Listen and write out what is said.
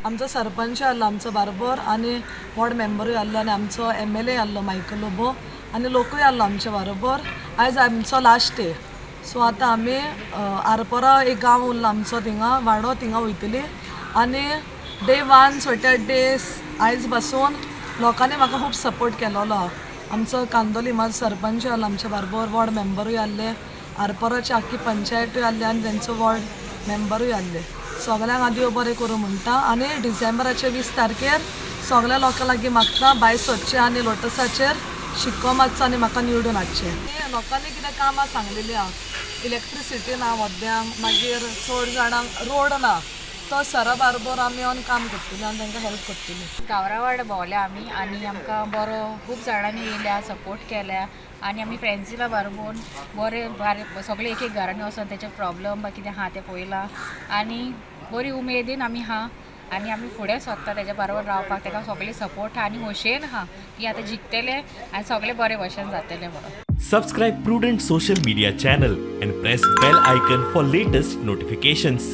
आमचो सरपंच आल्लो आमचो बारबर आनी वॉर्ड मेंबरूय आल्लो आनी आमचो MLA आल्लो मायकल लोबो आनी लोकूय आल्लो आमच्या बरोबर. आयज आमचो लास्ट डे. सो आतां आमी आरपोरा एक गांव उरलो आमचो थिंगा वाडो थिंगा वयतली आनी डे 1 सॉर्टेड डेज आयज पासून लोकांनी म्हाका खूब सपोर्ट केलोलो. आमचो कांदोली माझो सरपंच आल्लो आमच्या बरोबर, वॉर्ड मेंबरूय आसले, आरपोराची आख्खी पंचायतूय आसली आनी तेंचो वॉर्ड मेंबरूय आसले. सगळ्यांक हांव देव बरें करूं म्हणटा आनी डिसेंबराचे 20 तारखेर सगळ्या लोकां लागीं मागता भायर सरचें आनी लोटसाचेर शिक्को मारचो आनी म्हाका निवडून हाडचें. लोकांनी कितें कामां सांगलेलीं आहा, इलेक्ट्रिसिटी ना वद्यांक, मागीर चड जाणांक रोड ना, तो सरा बारबर आमी ऑन काम करतली आनी तांकां हेल्प करतली. गांवरावाड भोंवल्या आमी आनी आमकां बरो खूब जाणांनी येयल्या, सपोर्ट केल्या आनी आमी फ्रेंड्सिला बारबून बरें सगळे एक एक घरांनी वचोन तेचे प्रॉब्लम बा कितें आहा तें पळयलां आनी बरी उमेदीन आमी आहा आनी आमी फुडें सोदता तेच्या बरोबर रावपाक. ताका सगळे सपोर्ट आहा आनी खोशयेन आहा की आतां जिखतले आनी सगळे बरे भशेन जातले म्हणून. Subscribe Prudent social media channel and press bell icon for latest notifications.